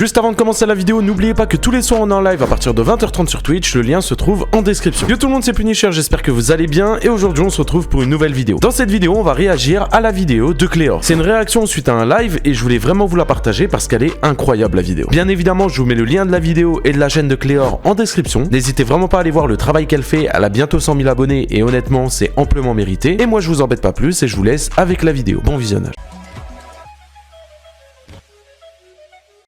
Juste avant de commencer la vidéo, n'oubliez pas que tous les soirs on est en live à partir de 20h30 sur Twitch, le lien se trouve en description. Yo tout le monde, c'est Punisher, j'espère que vous allez bien et aujourd'hui on se retrouve pour une nouvelle vidéo. Dans cette vidéo, on va réagir à la vidéo de Cléor. C'est une réaction suite à un live et je voulais vraiment vous la partager parce qu'elle est incroyable la vidéo. Bien évidemment, je vous mets le lien de la vidéo et de la chaîne de Cléor en description. N'hésitez vraiment pas à aller voir le travail qu'elle fait, elle a bientôt 100 000 abonnés et honnêtement c'est amplement mérité. Et moi je vous embête pas plus et je vous laisse avec la vidéo. Bon visionnage.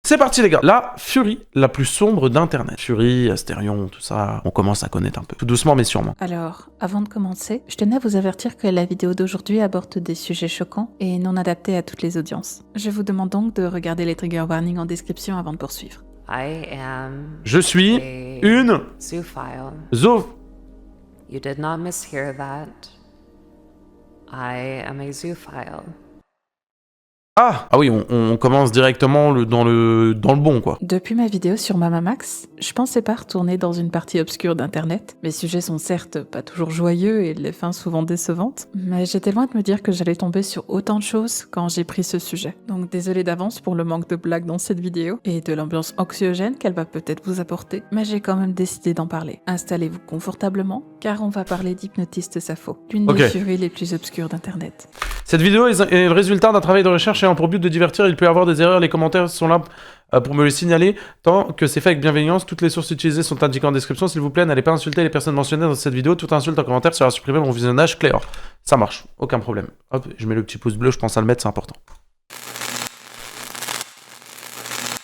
C'est parti les gars, la furie la plus sombre d'internet. Furie, Astérion, tout ça, on commence à connaître un peu. Tout doucement mais sûrement. Alors, avant de commencer, je tenais à vous avertir que la vidéo d'aujourd'hui aborde des sujets choquants et non adaptés à toutes les audiences. Je vous demande donc de regarder les trigger warnings en description avant de poursuivre. Je suis une zoophile. You did not mishear that. I am a zoophile. Ah oui, on commence directement dans le bon quoi. Depuis ma vidéo sur Mamamax, je pensais pas retourner dans une partie obscure d'internet. Mes sujets sont certes pas toujours joyeux et les fins souvent décevantes, mais j'étais loin de me dire que j'allais tomber sur autant de choses quand j'ai pris ce sujet. Donc désolé d'avance pour le manque de blagues dans cette vidéo et de l'ambiance anxiogène qu'elle va peut-être vous apporter, mais j'ai quand même décidé d'en parler. Installez-vous confortablement, car on va parler d'Hypnotiste Sappho, l'une des furies les plus obscures d'internet. Cette vidéo est le résultat d'un travail de recherche ayant pour but de divertir. Il peut y avoir des erreurs, les commentaires sont là pour me le signaler. Tant que c'est fait avec bienveillance, toutes les sources utilisées sont indiquées en description. S'il vous plaît, n'allez pas insulter les personnes mentionnées dans cette vidéo. Toute insulte en commentaire sera supprimée de mon visionnage. Cléor. Ça marche, aucun problème. Hop, je mets le petit pouce bleu, je pense à le mettre, c'est important.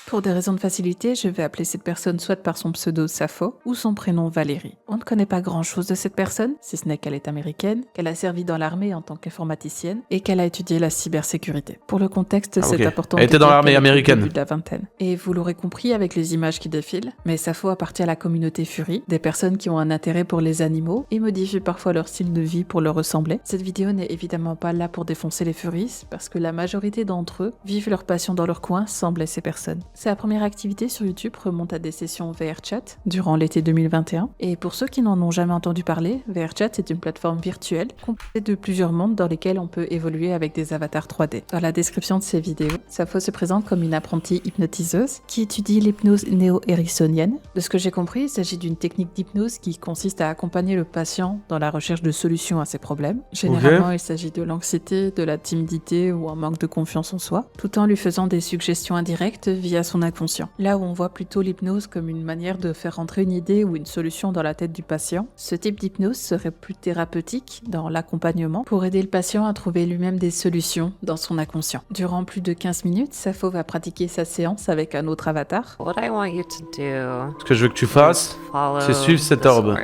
Pour des raisons de facilité, je vais appeler cette personne soit par son pseudo Sappho ou son prénom Valérie. On ne connaît pas grand-chose de cette personne, si ce n'est qu'elle est américaine, qu'elle a servi dans l'armée en tant qu'informaticienne et qu'elle a étudié la cybersécurité. Pour le contexte, c'est important. Elle était dans l'armée américaine. Au début de la vingtaine. Et vous l'aurez compris avec les images qui défilent, mais Sappho appartient à la communauté Fury, des personnes qui ont un intérêt pour les animaux et modifient parfois leur style de vie pour leur ressembler. Cette vidéo n'est évidemment pas là pour défoncer les Furies, parce que la majorité d'entre eux vivent leur passion dans leur coin sans blesser personne. Sa première activité sur YouTube remonte à des sessions VRChat durant l'été 2021. Et pour ceux qui n'en ont jamais entendu parler, VRChat est une plateforme virtuelle composée de plusieurs mondes dans lesquels on peut évoluer avec des avatars 3D. Dans la description de ces vidéos, Sappho se présente comme une apprentie hypnotiseuse qui étudie l'hypnose néo-ericksonienne. De ce que j'ai compris, il s'agit d'une technique d'hypnose qui consiste à accompagner le patient dans la recherche de solutions à ses problèmes. Généralement, il s'agit de l'anxiété, de la timidité ou un manque de confiance en soi, tout en lui faisant des suggestions indirectes via son inconscient. Là où on voit plutôt l'hypnose comme une manière de faire rentrer une idée ou une solution dans la tête du patient, ce type d'hypnose serait plus thérapeutique dans l'accompagnement pour aider le patient à trouver lui-même des solutions dans son inconscient. Durant plus de 15 minutes, Sappho va pratiquer sa séance avec un autre avatar. Ce que je veux que tu fasses, c'est suivre cet orbe.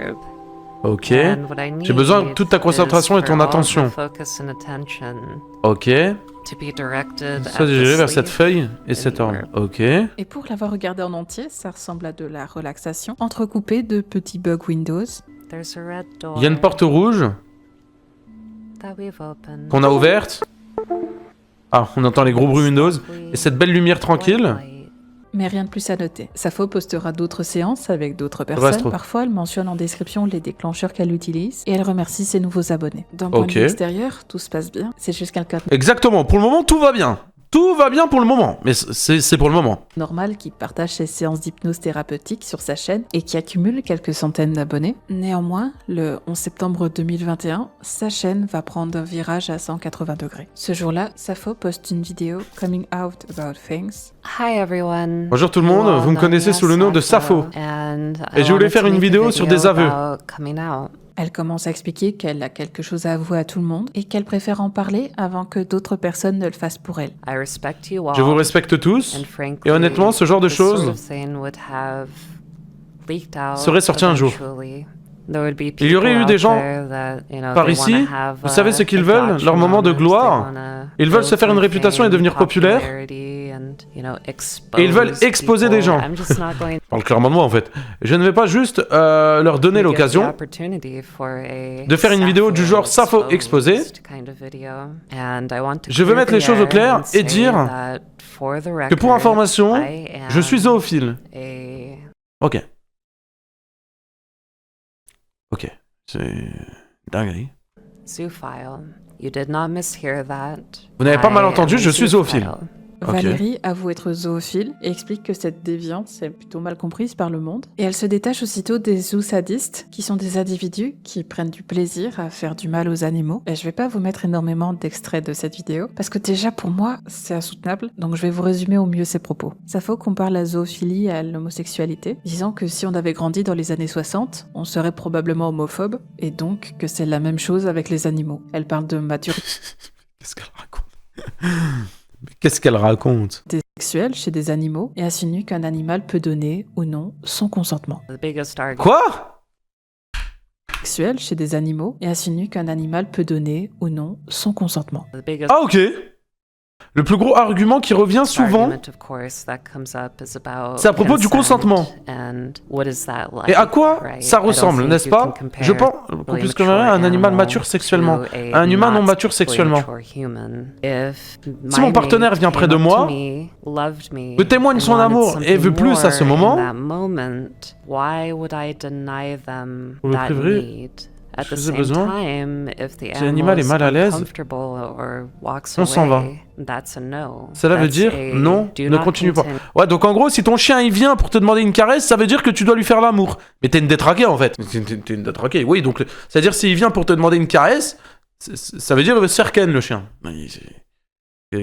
Ok. J'ai besoin de toute ta concentration et ton attention. Ok. Sois dirigé vers cette feuille et cet orbe. Ok. Et pour l'avoir regardé en entier, ça ressemble à de la relaxation, entrecoupée de petits bugs Windows. Il y a une porte rouge qu'on a ouverte. Ah, on entend les gros bruits Windows. Et cette belle lumière tranquille. Mais rien de plus à noter. Sappho postera d'autres séances avec d'autres personnes. Parfois, elle mentionne en description les déclencheurs qu'elle utilise et elle remercie ses nouveaux abonnés. D'un point de vue extérieur, tout se passe bien. C'est juste quelqu'un... Exactement, pour le moment, tout va bien. Tout va bien pour le moment, mais c'est pour le moment. Normal qui partage ses séances d'hypnose thérapeutique sur sa chaîne et qui accumule quelques centaines d'abonnés. Néanmoins, le 11 septembre 2021, sa chaîne va prendre un virage à 180 degrés. Ce jour-là, Sappho poste une vidéo « Coming out about things ». Hi everyone. Bonjour tout le monde, vous me connaissez sous le nom de Sappho. Et je voulais faire une vidéo sur des aveux. Elle commence à expliquer qu'elle a quelque chose à avouer à tout le monde et qu'elle préfère en parler avant que d'autres personnes ne le fassent pour elle. Je vous respecte tous, et honnêtement, ce genre de choses serait sorti un jour. Il y aurait eu des gens par ici, vous savez ce qu'ils veulent, leur moment de gloire. Ils veulent se faire une réputation et devenir populaires. Et ils veulent exposer des gens. Je parle clairement de moi en fait. Je ne vais pas juste leur donner l'occasion de faire une vidéo du genre Sappho exposé. Je veux mettre les choses au clair et dire que pour information, je suis zoophile. Ok. Ok, c'est dinguerie. Zoophile. You did not mishear that. Vous n'avez pas mal entendu, je suis zoophile. Ok. Valérie avoue être zoophile et explique que cette déviance est plutôt mal comprise par le monde. Et elle se détache aussitôt des zoosadistes, qui sont des individus qui prennent du plaisir à faire du mal aux animaux. Et je vais pas vous mettre énormément d'extraits de cette vidéo, parce que déjà pour moi, c'est insoutenable, donc je vais vous résumer au mieux ses propos. Sappho compare la zoophilie à l'homosexualité, disant que si on avait grandi dans les années 60, on serait probablement homophobe, et donc que c'est la même chose avec les animaux. Elle parle de maturité Qu'est-ce qu'elle raconte? Mais qu'est-ce qu'elle raconte? sexuelle chez des animaux, et insinue qu'un animal peut donner ou non son consentement. The biggest argument Quoi? Sexuelle chez des animaux, et insinue qu'un animal peut donner ou non son consentement. the biggest Ah ok. Le plus gros argument qui revient souvent, argument, of course, that comes up is about c'est à propos du consent consentement. and what is that like, Et à quoi right? ça I don't ressemble, think n'est-ce you pas? can compare Je pense qu'on really puisse comparer un animal mature sexuellement to à un humain non not mature sexuellement. mature human. If Si mon my partenaire mate vient près de came up moi, to me, loved me, me témoigne and son wanted amour et veut something plus à ce more moment, in that moment, why would I deny them vous le that priverez need? At de the ses same besoins. time, if the Si l'animal est mal à l'aise, uncomfortable or walks on s'en va. away, that's a no. Cela veut That's dire a non, do ne not continue pas. continue. Ouais, donc en gros, si ton chien il vient pour te demander une caresse, ça veut dire que tu dois lui faire l'amour. Mais t'es une détraquée en fait. T'es une détraquée, oui. Donc, c'est-à-dire s'il vient pour te demander une caresse, ça veut dire qu'il veut se faire ken le chien.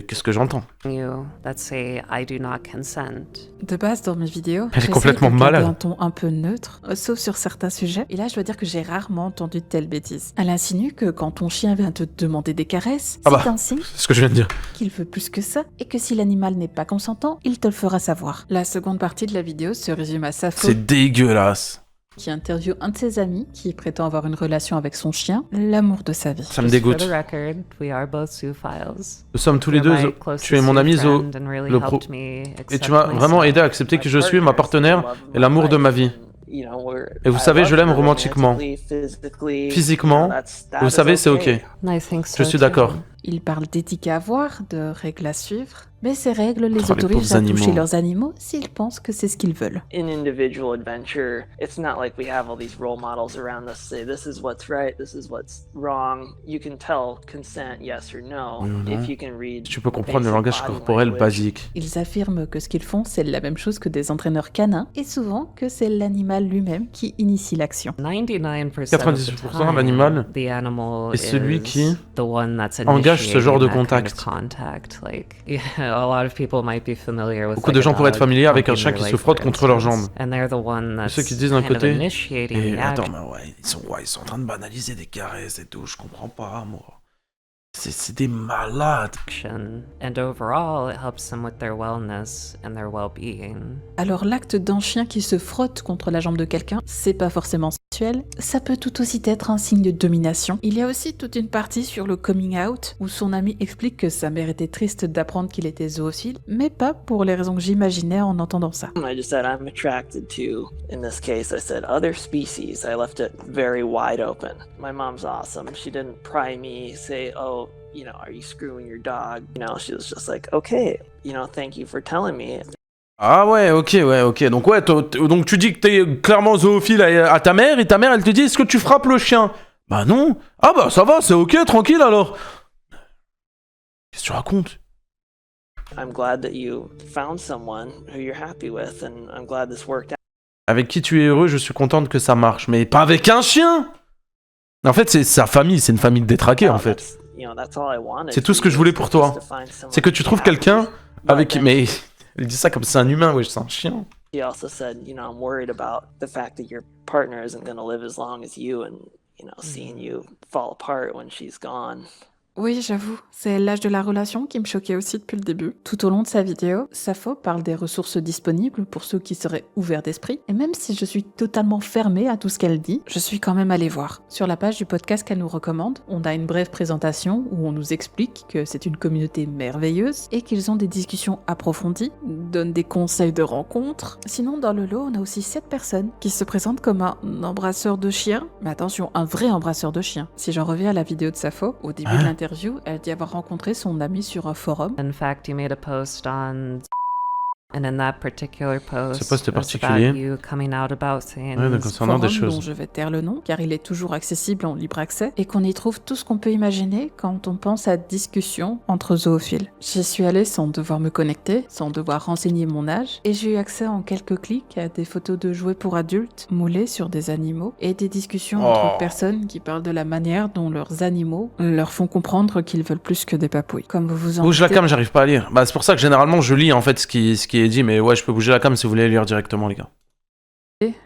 Qu'est-ce que j'entends? You that say I do not consent. De base, dans mes vidéos, Elle est j'essaie complètement de garder malade. un ton un peu neutre, sauf sur certains sujets. Et là, je dois dire que j'ai rarement entendu de telles bêtises. Elle insinue que quand ton chien vient te demander des caresses, Ah bah. c'est un signe C'est ce que je viens de dire. qu'il veut plus que ça, et que si l'animal n'est pas consentant, il te le fera savoir. La seconde partie de la vidéo se résume à Sappho, C'est dégueulasse. qui interviewe un de ses amis qui prétend avoir une relation avec son chien, l'amour de sa vie. Ça me Just for dégoûte. the record, we are both zoophiles. Nous sommes tous les deux. You're my closest Tu es mon ami zoo. friend and really le pro- helped me Et accept tu m'as vraiment myself. aidé à accepter qui je suis, ma partenaire et l'amour de ma vie. Et vous savez, je l'aime romantiquement. Physiquement, vous savez, c'est ok. I think so Je suis too. d'accord. Il parle d'éthique à avoir, de règles à suivre, mais ces règles les Oh, les autorisent pauvres à toucher animaux. leurs animaux s'ils pensent que c'est ce qu'ils veulent. In individual adventure, it's not like we have all these role models around us say this is what's right, this is what's wrong. You can tell consent yes or no Oui ou non. if you can read. Tu peux comprendre le basic langage body corporel language. basique. Ils affirment que ce qu'ils font, c'est la même chose que des entraîneurs canins, et souvent que c'est l'animal lui-même qui initie l'action. 99% 98% l'animal the animal est celui is qui the one that's engage ce genre de initiating that kind contact. of contact. Like, yeah, a lot of people might be familiar with, Beaucoup like, de a gens pourraient être dog familiers avec un humping chien their qui se leg, frotte for contre leurs instance, jambes. and they're the one Et that's ceux qui disent d'un kind of côté, initiating et the attends, action. mais ouais, ils sont en train de banaliser des caresses et tout, je comprends pas, moi. C'est des malades. And overall, it helps them with their wellness and their well-being. Alors l'acte d'un chien qui se frotte contre la jambe de quelqu'un, c'est pas forcément sexuel, ça peut tout aussi être un signe de domination. Il y a aussi toute une partie sur le coming out, où son ami explique que sa mère était triste d'apprendre qu'il était zoophile, mais pas pour les raisons que j'imaginais en entendant ça. I just said I'm attracted to, in this case, I said other species. I left it very wide open. My mom's awesome. She didn't pry me, say, oh, you know, are you screwing your dog? You know, she was just like, okay, you know, thank you for telling me. Ah ouais, ok. Donc ouais, donc tu dis que t'es clairement zoophile à ta mère, et ta mère, elle te dit, est-ce que tu frappes le chien? Bah non. Ah bah ça va, c'est ok, tranquille alors. Qu'est-ce que tu racontes? I'm glad that you found someone who you're happy with, and I'm glad this worked out. Avec qui tu es heureux, je suis contente que ça marche, mais pas avec un chien. En fait, c'est sa famille, c'est une famille de détraqués en fait. That's, you know, that's all I wanted C'est tout for ce que je you, voulais is pour just toi. to find someone C'est que tu to be trouves happy quelqu'un with. avec But then mais elle dit ça comme c'est un humain, ouais, c'est un chien. He also said, you know, I'm worried about the fact that your partner isn't going to live as long as you, and you know, seeing you fall apart when she's gone. Oui, j'avoue, c'est l'âge de la relation qui me choquait aussi depuis le début. Tout au long de sa vidéo, Sappho parle des ressources disponibles pour ceux qui seraient ouverts d'esprit, et même si je suis totalement fermée à tout ce qu'elle dit, je suis quand même allée voir. Sur la page du podcast qu'elle nous recommande, on a une brève présentation où on nous explique que c'est une communauté merveilleuse et qu'ils ont des discussions approfondies, donnent des conseils de rencontres. Sinon, dans le lot, on a aussi 7 personnes qui se présentent comme un embrasseur de chien, mais attention, un vrai embrasseur de chien. Si j'en reviens à la vidéo de Sappho, au début de l'interview, elle dit avoir rencontré son ami sur un forum. In fact, you made a post on And in that particular post, post est it was particulier. about you coming out about things. Ouais, donc concernant des Forum choses. dont je vais taire le nom, car il est toujours accessible en libre accès, et qu'on y trouve tout ce qu'on peut imaginer quand on pense à discussion entre zoophiles. J'y suis allée sans devoir me connecter, sans devoir renseigner mon âge, et j'ai eu accès en quelques clics à des photos de jouets pour adultes moulés sur des animaux, et des discussions entre personnes qui parlent de la manière dont leurs animaux leur font comprendre qu'ils veulent plus que des papouilles. Comme vous vous en Bouge la doutez, cam, j'arrive pas à lire. Bah c'est pour ça que généralement je lis en fait ce qui est dit, mais ouais je peux bouger la cam si vous voulez lire directement les gars.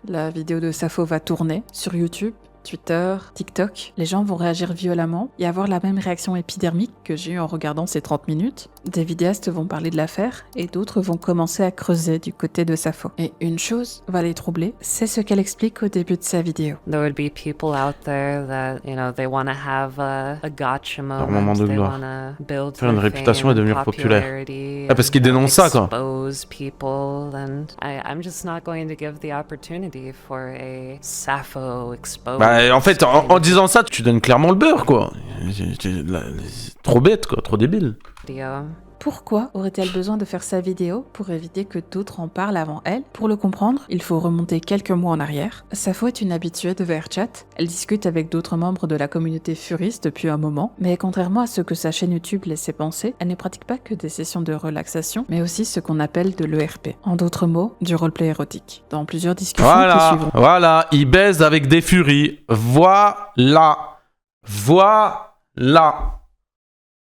la vidéo de Sappho va tourner sur YouTube, Twitter, TikTok. Les gens vont réagir violemment et avoir la même réaction épidermique que j'ai eue en regardant ces 30 minutes. Des vidéastes vont parler de l'affaire et d'autres vont commencer à creuser du côté de Sappho. Et une chose va les troubler, c'est ce qu'elle explique au début de sa vidéo. There would be people out there that, you know, they want to have a gotcha moment. moment de They gloire. want to build Faire une their réputation fame et devenir and populaire. popularity Ah, parce qu'ils and dénoncent ça, quoi. expose people, and I'm just not going to give the opportunity for a Sappho expose. Bah en fait en disant ça tu donnes clairement le beurre quoi. C'est trop bête quoi, trop débile. video. Pourquoi aurait-elle besoin de faire sa vidéo pour éviter que d'autres en parlent avant elle? Pour le comprendre, il faut remonter quelques mois en arrière. Sappho est une habituée de VRChat. Elle discute avec d'autres membres de la communauté furiste depuis un moment, mais contrairement à ce que sa chaîne YouTube laissait penser, elle ne pratique pas que des sessions de relaxation, mais aussi ce qu'on appelle de l'ERP. En d'autres mots, du roleplay érotique. Dans plusieurs discussions qui Voilà, suivront. voilà, il baise avec des furies. Voilà.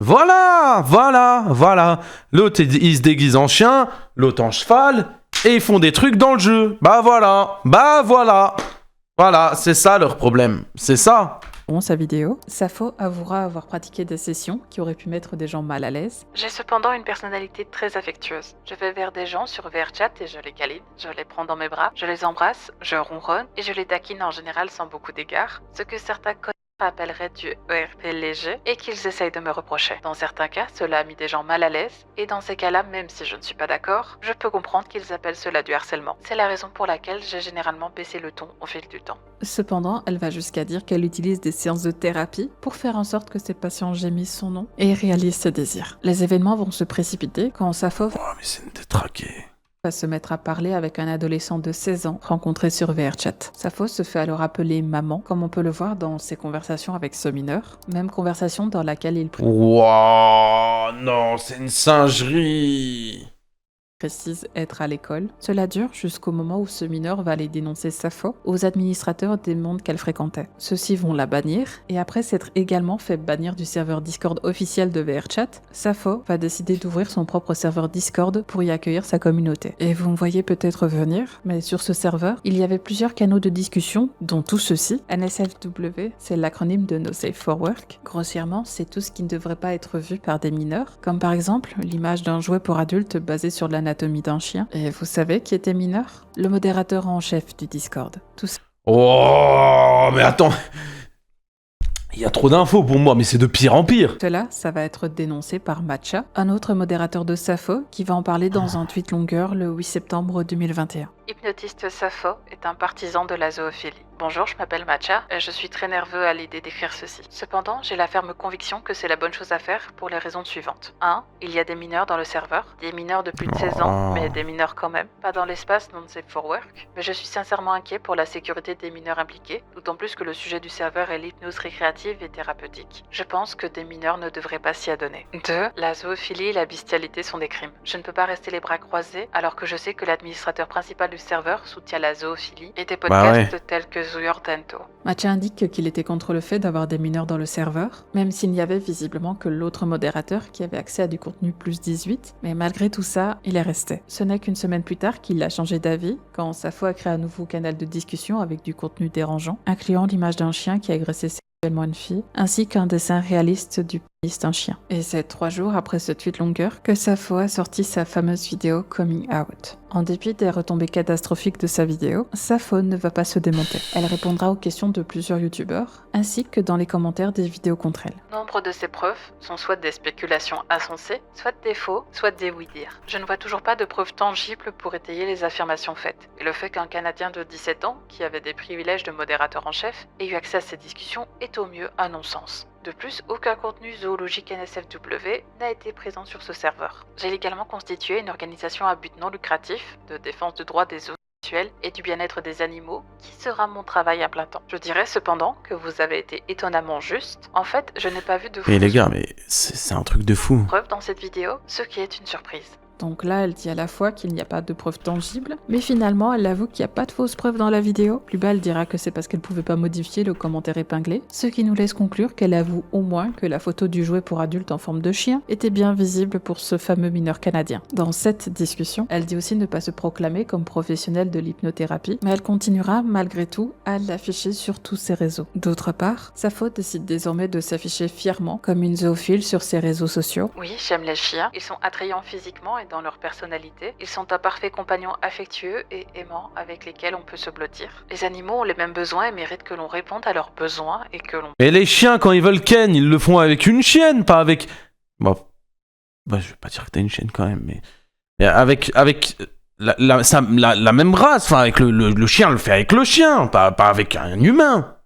Voilà. L'autre, il se déguise en chien, l'autre en cheval, et ils font des trucs dans le jeu. Bah voilà. Voilà, c'est ça leur problème. C'est ça. Sa vidéo, Sappho avouera avoir pratiqué des sessions qui auraient pu mettre des gens mal à l'aise. J'ai cependant une personnalité très affectueuse. Je vais vers des gens sur VRChat et je les câline, je les prends dans mes bras, je les embrasse, je ronronne et je les taquine en général sans beaucoup d'égards, ce que certains appelleraient du ERP léger et qu'ils essayent de me reprocher. Dans certains cas, cela a mis des gens mal à l'aise et dans ces cas-là, même si je ne suis pas d'accord, je peux comprendre qu'ils appellent cela du harcèlement. C'est la raison pour laquelle j'ai généralement baissé le ton au fil du temps. Cependant, elle va jusqu'à dire qu'elle utilise des séances de thérapie pour faire en sorte que ses patients gémissent son nom et réalisent ses désirs. Les événements vont se précipiter quand Sappho Oh mais c'est une détraquée. va se mettre à parler avec un adolescent de 16 ans rencontré sur VRChat. Sappho se fait alors appeler maman, comme on peut le voir dans ses conversations avec ce mineur, même conversation dans laquelle il Wouah, non, c'est une singerie. précise être à l'école. Cela dure jusqu'au moment où ce mineur va aller dénoncer Sappho aux administrateurs des mondes qu'elle fréquentait. Ceux-ci vont la bannir, et après s'être également fait bannir du serveur Discord officiel de VRChat, Sappho va décider d'ouvrir son propre serveur Discord pour y accueillir sa communauté. Et vous me voyez peut-être venir, mais sur ce serveur, il y avait plusieurs canaux de discussion, dont tout ceci. NSFW, c'est l'acronyme de No Safe for Work. Grossièrement, c'est tout ce qui ne devrait pas être vu par des mineurs, comme par exemple l'image d'un jouet pour adultes basé sur l'anatomie d'un chien. Et vous savez qui était mineur? Le modérateur en chef du Discord. Tout ça. Oh, mais attends. Il y a trop d'infos pour moi, mais c'est de pire en pire. Cela, ça va être dénoncé par Matcha, un autre modérateur de Sappho, qui va en parler dans un tweet longueur le 8 septembre 2021. Hypnotiste Sappho est un partisan de la zoophilie. Bonjour, je m'appelle Matcha et je suis très nerveux à l'idée d'écrire ceci. Cependant, j'ai la ferme conviction que c'est la bonne chose à faire pour les raisons suivantes. 1. Il y a des mineurs dans le serveur, des mineurs de plus de 16 ans, mais des mineurs quand même, pas dans l'espace non safe for work, mais je suis sincèrement inquiet pour la sécurité des mineurs impliqués, d'autant plus que le sujet du serveur est l'hypnose récréative et thérapeutique. Je pense que des mineurs ne devraient pas s'y adonner. 2. La zoophilie et la bestialité sont des crimes. Je ne peux pas rester les bras croisés alors que je sais que l'administrateur principal du serveur soutient la zoophilie et des podcasts tels que Zuyordento. Matcha indique qu'il était contre le fait d'avoir des mineurs dans le serveur, même s'il n'y avait visiblement que l'autre modérateur qui avait accès à du contenu plus 18, mais malgré tout ça, il est resté. Ce n'est qu'une semaine plus tard qu'il a changé d'avis, quand Sappho a créé un nouveau canal de discussion avec du contenu dérangeant, incluant l'image d'un chien qui agressait sexuellement une fille, ainsi qu'un dessin réaliste du pénis d'un chien. Et c'est 3 jours après ce tweet longueur que Sappho a sorti sa fameuse vidéo Coming Out. En dépit des retombées catastrophiques de sa vidéo, Sappho ne va pas se démonter. Elle répondra aux questions de plusieurs youtubeurs, ainsi que dans les commentaires des vidéos contre elle. Nombre de ces preuves sont soit des spéculations insensées, soit des faux, soit des oui-dire. Je ne vois toujours pas de preuves tangibles pour étayer les affirmations faites. Et le fait qu'un Canadien de 17 ans, qui avait des privilèges de modérateur en chef, ait eu accès à ces discussions est au mieux un non-sens. De plus, aucun contenu zoologique NSFW n'a été présent sur ce serveur. J'ai également constitué une organisation à but non lucratif de défense de droits des zoosexuels et du bien-être des animaux qui sera mon travail à plein temps. Je dirais cependant que vous avez été étonnamment juste. En fait, je n'ai pas vu de Et les gars, mais c'est un truc de fou. preuves dans cette vidéo, ce qui est une surprise. Donc là, elle dit à la fois qu'il n'y a pas de preuves tangibles, mais finalement, elle avoue qu'il n'y a pas de fausses preuves dans la vidéo. Plus bas, elle dira que c'est parce qu'elle pouvait pas modifier le commentaire épinglé, ce qui nous laisse conclure qu'elle avoue au moins que la photo du jouet pour adulte en forme de chien était bien visible pour ce fameux mineur canadien. Dans cette discussion, elle dit aussi ne pas se proclamer comme professionnelle de l'hypnothérapie, mais elle continuera malgré tout à l'afficher sur tous ses réseaux. D'autre part, Sappho décide désormais de s'afficher fièrement comme une zoophile sur ses réseaux sociaux. Oui, j'aime les chiens, ils sont attrayants physiquement et dans leur personnalité. Ils sont un parfait compagnon affectueux et aimant avec lesquels on peut se blottir. Les animaux ont les mêmes besoins et méritent que l'on réponde à leurs besoins et que l'on... Et les chiens, quand ils veulent ken, ils le font avec une chienne, pas avec... Bon, bah, je vais pas dire que t'as une chienne quand même, mais avec la même race, enfin avec le chien le fait avec le chien, pas avec un humain.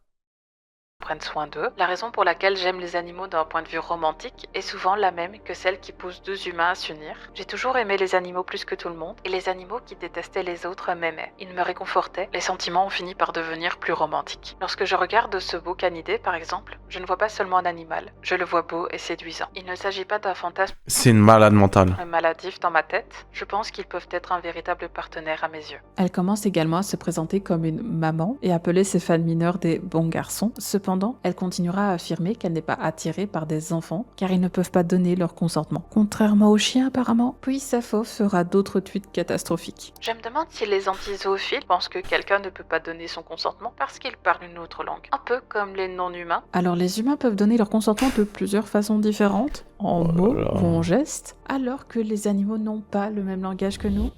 Prennent soin d'eux. La raison pour laquelle j'aime les animaux d'un point de vue romantique est souvent la même que celle qui pousse deux humains à s'unir. J'ai toujours aimé les animaux plus que tout le monde, et les animaux qui détestaient les autres m'aimaient. Ils me réconfortaient, les sentiments ont fini par devenir plus romantiques. Lorsque je regarde ce beau canidé, par exemple, je ne vois pas seulement un animal, je le vois beau et séduisant. Il ne s'agit pas d'un fantasme C'est une malade mentale. maladif dans ma tête, je pense qu'ils peuvent être un véritable partenaire à mes yeux. Elle commence également à se présenter comme une maman et appeler ses fans mineurs des bons garçons. Cependant, elle continuera à affirmer qu'elle n'est pas attirée par des enfants car ils ne peuvent pas donner leur consentement. Contrairement aux chiens apparemment. Puis Sappho fera d'autres tweets catastrophiques. Je me demande si les anti-zoophiles pensent que quelqu'un ne peut pas donner son consentement parce qu'il parle une autre langue. Un peu comme les non-humains. Alors les humains peuvent donner leur consentement de plusieurs façons différentes, en mots ou en gestes, alors que les animaux n'ont pas le même langage que nous.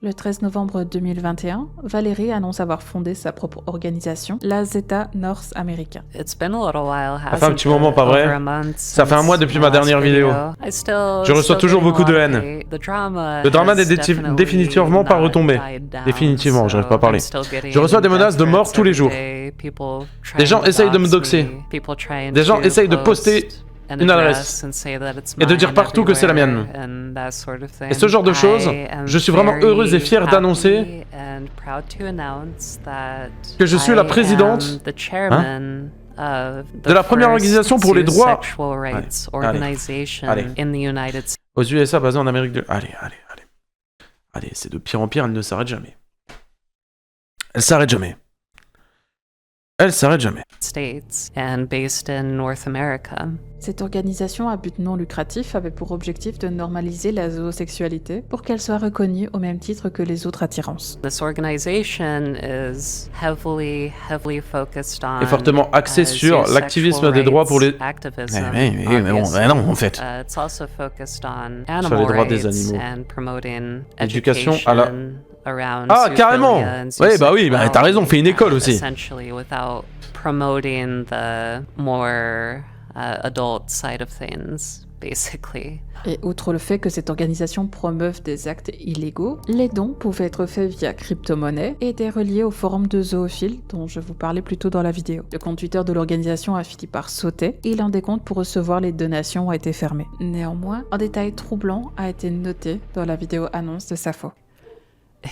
Le 13 novembre 2021, Valérie annonce avoir fondé sa propre organisation, la Zeta North America. It's been a little while, Ça fait un petit moment, pas vrai? Ça fait un mois depuis ma dernière vidéo. Je reçois toujours beaucoup de haine. Le drama n'est définitivement pas retombé. Définitivement, j'arrive pas à parler. Je reçois des menaces de mort tous les jours. Des gens essayent de me doxer. Des gens essayent de poster une adresse et de dire partout que c'est la mienne. Et ce genre de choses, je suis vraiment heureuse et fière d'annoncer que je suis la présidente de la première organisation pour les droits aux USA basée en Amérique du... Allez, c'est de pire en pire, elle ne s'arrête jamais. Elle s'arrête jamais. Elle s'arrête jamais. States and based in North America. Cette organisation à but non lucratif avait pour objectif de normaliser la zoosexualité pour qu'elle soit reconnue au même titre que les autres attirances. This organization is heavily focused on Et fortement axée sur l'activisme des droits pour les... Mais non, en fait. It's also focused on Sur les animal droits des rights animaux. and promoting Éducation education à la... around Ah, carrément! zoophilia and Oui, bah t'as raison, fais une école aussi. Essentially without promoting the more adult side of things, basically. Et outre le fait que cette organisation promeuve des actes illégaux, les dons pouvaient être faits via crypto-monnaie et étaient reliés au forum de zoophiles dont je vous parlais plus tôt dans la vidéo. Le compte Twitter de l'organisation a fini par sauter et l'un des comptes pour recevoir les donations a été fermé. Néanmoins, un détail troublant a été noté dans la vidéo annonce de Sappho.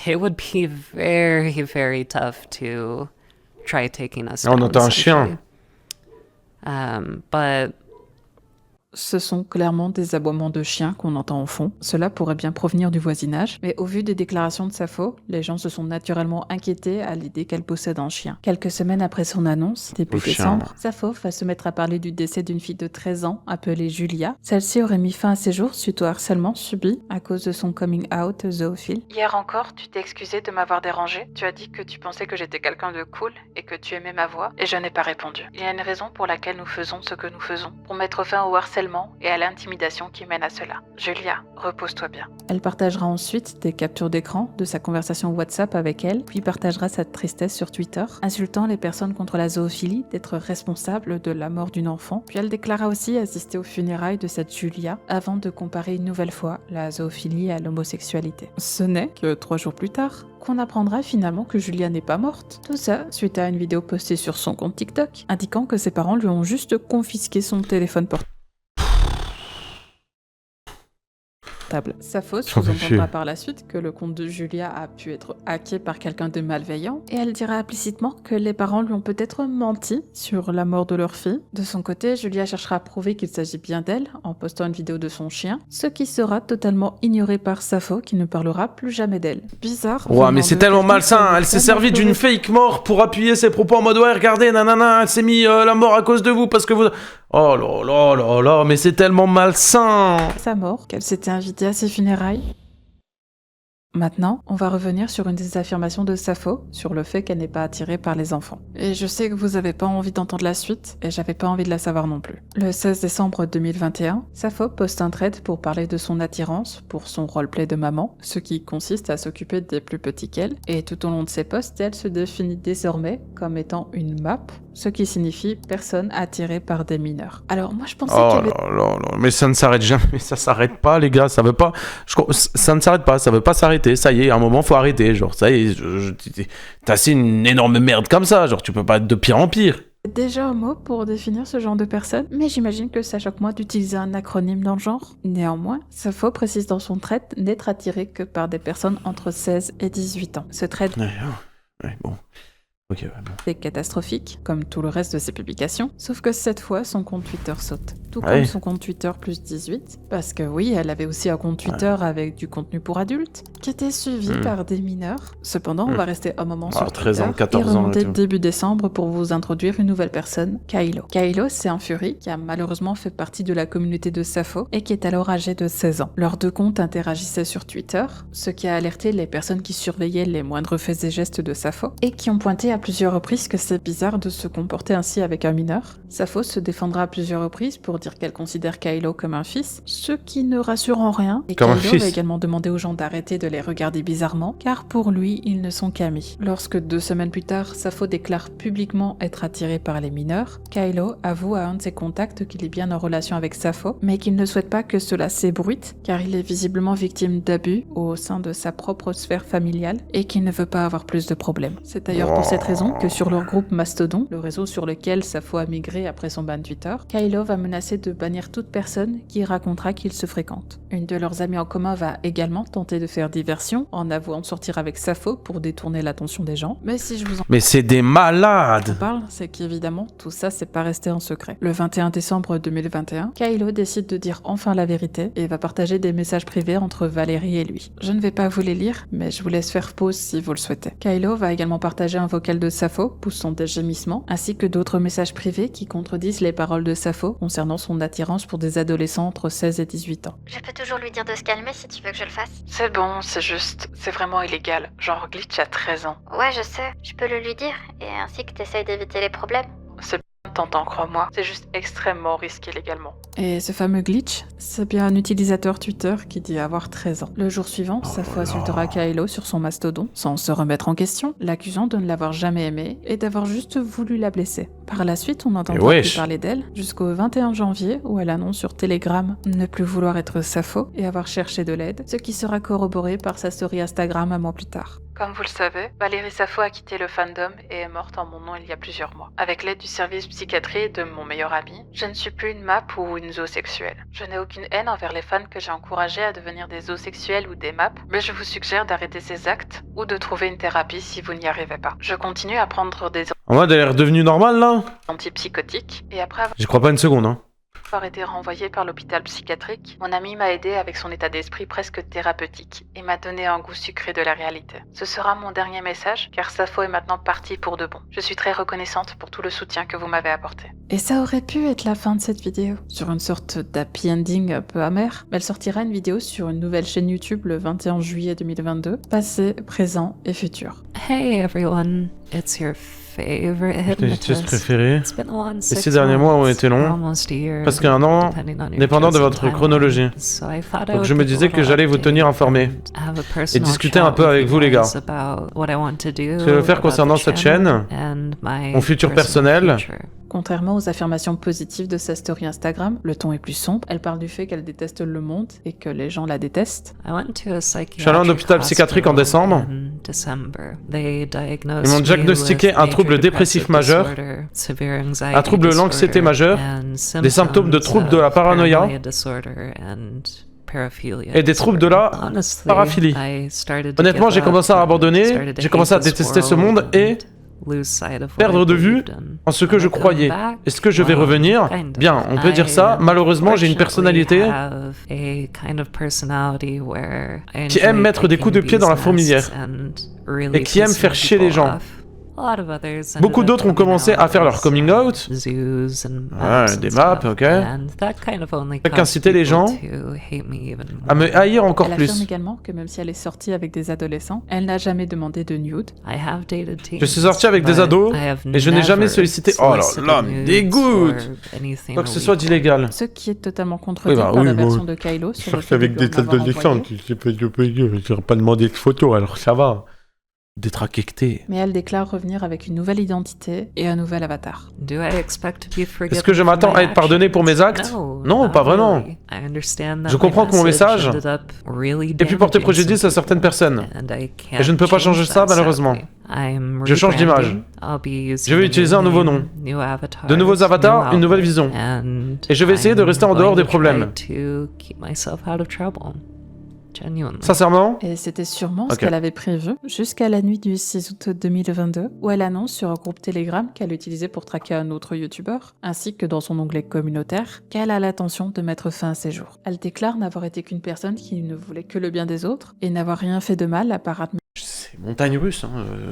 It would be very tough to try taking us On down, entend un chien. But Ce sont clairement des aboiements de chiens qu'on entend au fond. Cela pourrait bien provenir du voisinage, mais au vu des déclarations de Sappho, les gens se sont naturellement inquiétés à l'idée qu'elle possède un chien. Quelques semaines après son annonce, début décembre, Sappho va se mettre à parler du décès d'une fille de 13 ans appelée Julia. Celle-ci aurait mis fin à ses jours suite au harcèlement subi à cause de son coming out zoophile. Hier encore, tu t'es excusé de m'avoir dérangé. Tu as dit que tu pensais que j'étais quelqu'un de cool et que tu aimais ma voix, et je n'ai pas répondu. Il y a une raison pour laquelle nous faisons ce que nous faisons, pour mettre fin au harcèlement harcèlement et à l'intimidation qui mènent à cela. Julia, repose-toi bien. Elle partagera ensuite des captures d'écran de sa conversation WhatsApp avec elle, puis partagera sa tristesse sur Twitter, insultant les personnes contre la zoophilie d'être responsables de la mort d'une enfant. Puis elle déclara aussi assister aux funérailles de cette Julia avant de comparer une nouvelle fois la zoophilie à l'homosexualité. Ce n'est que 3 jours plus tard qu'on apprendra finalement que Julia n'est pas morte. Tout ça suite à une vidéo postée sur son compte TikTok, indiquant que ses parents lui ont juste confisqué son téléphone portable. Safo sous-entendra par la suite que le compte de Julia a pu être hacké par quelqu'un de malveillant, et elle dira implicitement que les parents lui ont peut-être menti sur la mort de leur fille. De son côté, Julia cherchera à prouver qu'il s'agit bien d'elle en postant une vidéo de son chien, ce qui sera totalement ignoré par Safo qui ne parlera plus jamais d'elle. Bizarre. Ouais, mais c'est tellement malsain, elle s'est servie d'une fake mort pour appuyer ses propos en mode ouais, regardez, nanana, elle s'est mis la mort à cause de vous parce que vous... Oh là là là là, mais c'est tellement malsain. Sa mort, qu'elle s'était invitée à ses funérailles. Maintenant, on va revenir sur une des affirmations de Safo sur le fait qu'elle n'est pas attirée par les enfants. Et je sais que vous avez pas envie d'entendre la suite, et j'avais pas envie de la savoir non plus. Le 16 décembre 2021, Safo poste un thread pour parler de son attirance pour son roleplay de maman, ce qui consiste à s'occuper des plus petits qu'elle, et tout au long de ses posts, elle se définit désormais comme étant une MAP, ce qui signifie personne attirée par des mineurs. Alors moi je pensais qu'il y avait... Oh là là, mais ça ne s'arrête jamais, ça s'arrête pas les gars, ça veut pas... Ça ne s'arrête pas, ça veut pas s'arrêter. Ça y est, à un moment faut arrêter, genre ça y est, t'as assez une énorme merde comme ça, genre tu peux pas être de pire en pire. Déjà un mot pour définir ce genre de personne, mais j'imagine que ça choque moins d'utiliser un acronyme dans le genre. Néanmoins, Safo précise dans son thread n'être attiré que par des personnes entre 16 et 18 ans. Ce thread Ouais, bon. Ok, bon. C'est catastrophique, comme tout le reste de ses publications, sauf que cette fois, son compte Twitter saute. Tout comme son compte Twitter plus 18, parce que oui, elle avait aussi un compte Twitter avec du contenu pour adultes, qui était suivi par des mineurs. Cependant, on va rester un moment sur 13 Twitter ans, 14 et ans, remonter et tout. début décembre pour vous introduire une nouvelle personne, Kylo. Kylo, c'est un Fury qui a malheureusement fait partie de la communauté de Safo et qui est alors âgé de 16 ans. Leurs deux comptes interagissaient sur Twitter, ce qui a alerté les personnes qui surveillaient les moindres faits et gestes de Safo, et qui ont pointé à plusieurs reprises que c'est bizarre de se comporter ainsi avec un mineur. Safo se défendra à plusieurs reprises pour dire qu'elle considère Kylo comme un fils, ce qui ne rassure en rien, et Comme Kylo va également demander aux gens d'arrêter de les regarder bizarrement, car pour lui, ils ne sont qu'amis. Lorsque 2 semaines plus tard, Safo déclare publiquement être attiré par les mineurs, Kylo avoue à un de ses contacts qu'il est bien en relation avec Safo, mais qu'il ne souhaite pas que cela s'ébruite, car il est visiblement victime d'abus au sein de sa propre sphère familiale, et qu'il ne veut pas avoir plus de problèmes. C'est d'ailleurs pour cette raison que sur leur groupe Mastodon, le réseau sur lequel Safo a migré après son ban Twitter, Kylo va menacer de bannir toute personne qui racontera qu'ils se fréquentent. Une de leurs amies en commun va également tenter de faire diversion en avouant de sortir avec Safo pour détourner l'attention des gens, mais si je vous en Mais c'est des malades. parle, c'est qu'évidemment, tout ça c'est pas resté en secret. Le 21 décembre 2021, Kylo décide de dire enfin la vérité et va partager des messages privés entre Valérie et lui. Je ne vais pas vous les lire, mais je vous laisse faire pause si vous le souhaitez. Kylo va également partager un vocal de Safo poussant des gémissements, ainsi que d'autres messages privés qui contredisent les paroles de Safo concernant son attirance pour des adolescents entre 16 et 18 ans. Je peux toujours lui dire de se calmer si tu veux que je le fasse. C'est bon, c'est juste, c'est vraiment illégal. Genre Glitch a 13 ans. Ouais, je sais. Je peux le lui dire, et ainsi que t'essayes d'éviter les problèmes. C'est bien tentant, crois-moi. C'est juste extrêmement risqué légalement. Et ce fameux Glitch, c'est bien un utilisateur Twitter qui dit avoir 13 ans. Le jour suivant, Safo insultera Kylo sur son mastodon, sans se remettre en question, l'accusant de ne l'avoir jamais aimée et d'avoir juste voulu la blesser. Par la suite, on entendra plus parler d'elle, jusqu'au 21 janvier, où elle annonce sur Telegram ne plus vouloir être Safo et avoir cherché de l'aide, ce qui sera corroboré par sa story Instagram un mois plus tard. Comme vous le savez, Valérie Safo a quitté le fandom et est morte en mon nom il y a plusieurs mois. Avec l'aide du service psychiatrie de mon meilleur ami, je ne suis plus une MAP ou une zoosexuelle. Je n'ai aucune haine envers les fans que j'ai encouragés à devenir des zoosexuels ou des MAP, mais je vous suggère d'arrêter ces actes ou de trouver une thérapie si vous n'y arrivez pas. Je continue à prendre des En mode, elle est redevenue normale là? antipsychotiques et après J'y crois pas une seconde, hein. avoir été renvoyé par l'hôpital psychiatrique, mon ami m'a aidé avec son état d'esprit presque thérapeutique et m'a donné un goût sucré de la réalité. Ce sera mon dernier message car Safo est maintenant partie pour de bon. Je suis très reconnaissante pour tout le soutien que vous m'avez apporté. Et ça aurait pu être la fin de cette vidéo, sur une sorte d'happy ending un peu amer, mais elle sortira une vidéo sur une nouvelle chaîne YouTube le 21 juillet 2022, passé, présent et futur. Hey everyone, it's your favorite Tes hypnotistes hypnotist. préférés. It's been a long Les 6 6 derniers mois ont été longs, almost a year, presque un an, depending on your dépendant de chosen votre timeline. chronologie. So I thought I Donc would je me give a disais que little j'allais vous tenir update informés and have a et personal discuter un chat peu with avec you vous les gars. guys about what I want to do, Ce que je veux faire about concernant the cette channel chaîne, and my mon futur personal personnel. future. Contrairement aux affirmations positives de sa story Instagram, le ton est plus sombre. Elle parle du fait qu'elle déteste le monde et que les gens la détestent. I went to a Je suis allé en hôpital psychiatrique en décembre. Ils m'ont diagnostiqué un trouble dépressif majeur, un trouble de l'anxiété majeure, des symptômes de troubles de la paranoïa et des troubles de la paraphilie. Honnêtement, j'ai commencé à abandonner, j'ai commencé à détester ce monde et perdre de vue en ce que je croyais. Est-ce que je vais revenir? Bien, on peut dire ça. Malheureusement, j'ai une personnalité qui aime mettre des coups de pied dans la fourmilière et qui aime faire chier les gens. Beaucoup d'autres ont commencé à faire leur coming out, des maps, ok, qu'inciter les gens à me haïr encore Elle affirme plus. également que même si elle est sortie avec des adolescents, elle n'a jamais demandé de nude. Je suis sorti avec des ados et je n'ai jamais sollicité... Oh là là, me dégoûte! Quoi que ce soit d'illégal. Ce qui est totalement contredit Oui, bah par oui, la bon. version de Kylo sur le fait avec de des lui en avoir adolescents, envoyé. je n'ai pas demandé de photos, alors ça va. Détraquecté. Mais elle déclare revenir avec une nouvelle identité et un nouvel avatar. Est-ce que je m'attends à être pardonné pour mes actes? Non, pas vraiment. Je comprends que mon message ait pu porter préjudice à certaines personnes. Et je ne peux pas changer ça, malheureusement. Je change d'image. Je vais utiliser un nouveau nom, de nouveaux avatars, une nouvelle vision. Et je vais essayer de rester en dehors des problèmes. Sincèrement, Et c'était sûrement ce Ok. qu'elle avait prévu jusqu'à la nuit du 6 août 2022, où elle annonce sur un groupe Telegram qu'elle utilisait pour traquer un autre youtubeur, ainsi que dans son onglet communautaire, qu'elle a l'intention de mettre fin à ses jours. Elle déclare n'avoir été qu'une personne qui ne voulait que le bien des autres et n'avoir rien fait de mal à part c'est montagne russe,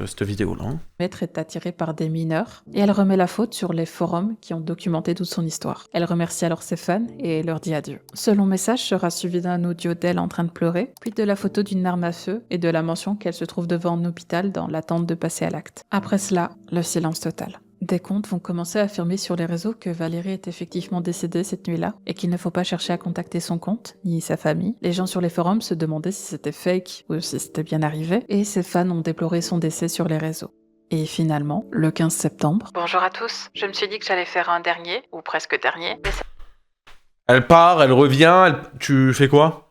cette vidéo-là. admettre être attirée par des mineurs, et elle remet la faute sur les forums qui ont documenté toute son histoire. Elle remercie alors ses fans et leur dit adieu. Ce long message sera suivi d'un audio d'elle en train de pleurer, puis de la photo d'une arme à feu et de la mention qu'elle se trouve devant un hôpital dans l'attente de passer à l'acte. Après cela, le silence total. Des comptes vont commencer à affirmer sur les réseaux que Valérie est effectivement décédée cette nuit-là et qu'il ne faut pas chercher à contacter son compte, ni sa famille. Les gens sur les forums se demandaient si c'était fake ou si c'était bien arrivé, et ses fans ont déploré son décès sur les réseaux. Et finalement, le 15 septembre... Bonjour à tous, je me suis dit que j'allais faire un dernier, ou presque dernier, Elle part, elle revient, tu fais quoi?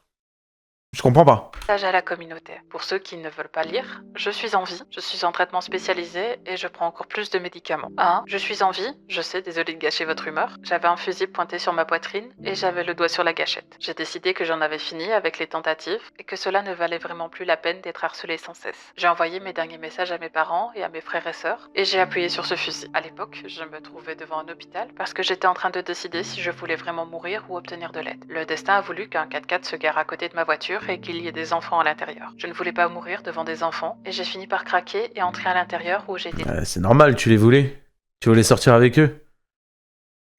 Je comprends pas. message à la communauté. Pour ceux qui ne veulent pas lire, je suis en vie, je suis en traitement spécialisé et je prends encore plus de médicaments. 1. Je suis en vie, je sais, désolé de gâcher votre humeur. J'avais un fusil pointé sur ma poitrine et j'avais le doigt sur la gâchette. J'ai décidé que j'en avais fini avec les tentatives et que cela ne valait vraiment plus la peine d'être harcelé sans cesse. J'ai envoyé mes derniers messages à mes parents et à mes frères et sœurs et j'ai appuyé sur ce fusil. À l'époque, je me trouvais devant un hôpital parce que j'étais en train de décider si je voulais vraiment mourir ou obtenir de l'aide. Le destin a voulu qu'un 4x4 se gare à côté de ma voiture et qu'il y ait des enfants à l'intérieur. Je ne voulais pas mourir devant des enfants et j'ai fini par craquer et entrer à l'intérieur où j'ai été C'est normal, tu les voulais. Tu voulais sortir avec eux.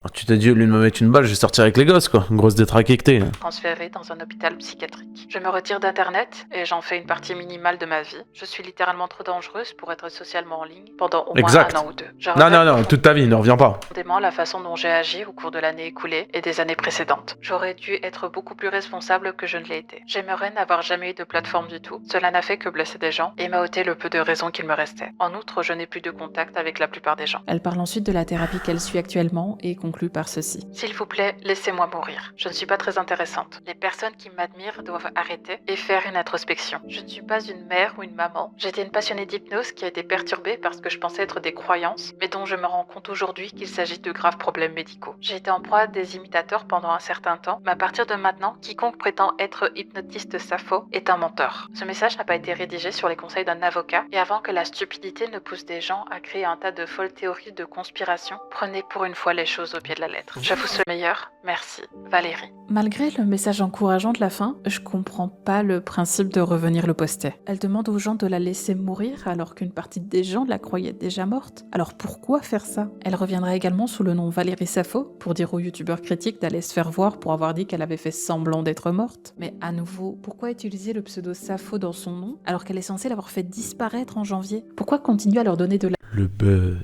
Alors, tu t'es dit, au lieu de me mettre une balle, je vais sortir avec les gosses, quoi. Une grosse détraquectée. transférée dans un hôpital psychiatrique. Je me retire d'internet et j'en fais une partie minimale de ma vie. Je suis littéralement trop dangereuse pour être socialement en ligne pendant au moins Exact. un an ou deux. Je Non, regrette non, toute ta vie, ne reviens pas. profondément la façon dont j'ai agi au cours de l'année écoulée et des années précédentes. J'aurais dû être beaucoup plus responsable que je ne l'ai été. J'aimerais n'avoir jamais eu de plateforme du tout. Cela n'a fait que blesser des gens et m'a ôté le peu de raison qu'il me restait. En outre, je n'ai plus de contact avec la plupart des gens. Elle parle ensuite de la thérapie qu'elle suit actuellement et conclut par ceci. S'il vous plaît, laissez-moi mourir. Je ne suis pas très intéressante. Les personnes qui m'admirent doivent arrêter et faire une introspection. Je ne suis pas une mère ou une maman. J'étais une passionnée d'hypnose qui a été perturbée parce que je pensais être des croyances, mais dont je me rends compte aujourd'hui qu'il s'agit de graves problèmes médicaux. J'ai été en proie à des imitateurs pendant un certain temps, mais à partir de maintenant, quiconque prétend être hypnotiste Sappho est un menteur. Ce message n'a pas été rédigé sur les conseils d'un avocat, et avant que la stupidité ne pousse des gens à créer un tas de folles théories de conspiration, prenez pour une fois les choses au pied de la lettre. Je vous souhaite le meilleur. Merci, Valérie. Malgré le message encourageant de la fin, je comprends pas le principe de revenir le poster. Elle demande aux gens de la laisser mourir alors qu'une partie des gens la croyaient déjà morte. Alors pourquoi faire ça? Elle reviendra également sous le nom Valérie Sappho pour dire aux youtubeurs critiques d'aller se faire voir pour avoir dit qu'elle avait fait semblant d'être morte. Mais à nouveau, pourquoi utiliser le pseudo Sappho dans son nom alors qu'elle est censée l'avoir fait disparaître en janvier? Pourquoi continuer à leur donner de la... Le buzz.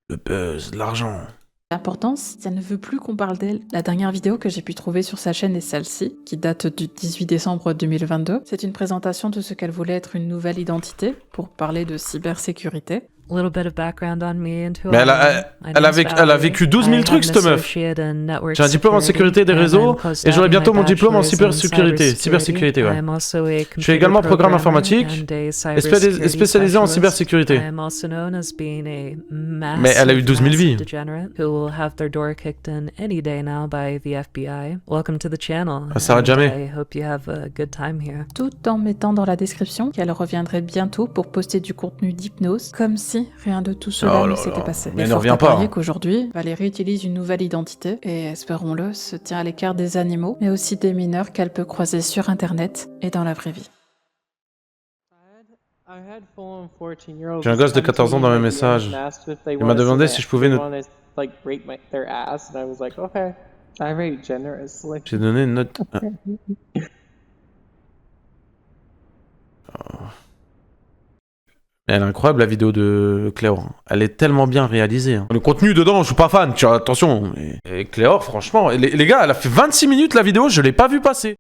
Le buzz, l'argent. L'importance, ça ne veut plus qu'on parle d'elle. La dernière vidéo que j'ai pu trouver sur sa chaîne est celle-ci, qui date du 18 décembre 2022. C'est une présentation de ce qu'elle voulait être une nouvelle identité pour parler de cybersécurité. A little bit of background on me and who Mais I am. elle a vécu 12 000 trucs, cette meuf. J'ai un diplôme en sécurité des réseaux et j'aurai bientôt mon diplôme en cybersécurité. Cybersécurité, ouais. Je suis également programme informatique et spécialisé en cybersécurité. Mais elle a eu 12 000 vies. Ça s'arrête jamais. Tout en mettant dans la description qu'elle reviendrait bientôt pour poster du contenu d'hypnose, comme si rien de tout cela ne s'était passé. Mais elle Et ne fort revient à pas. parier qu'aujourd'hui, Valérie utilise une nouvelle identité et, espérons-le, se tient à l'écart des animaux, mais aussi des mineurs qu'elle peut croiser sur Internet et dans la vraie vie. J'ai un gosse de 14 ans dans mes messages. Il m'a demandé si je pouvais J'ai donné une note. Elle est incroyable la vidéo de Cléor. Elle est tellement bien réalisée. Le contenu dedans, je suis pas fan, tu vois, attention. Et Cléor, franchement, les gars, elle a fait 26 minutes la vidéo, je l'ai pas vu passer.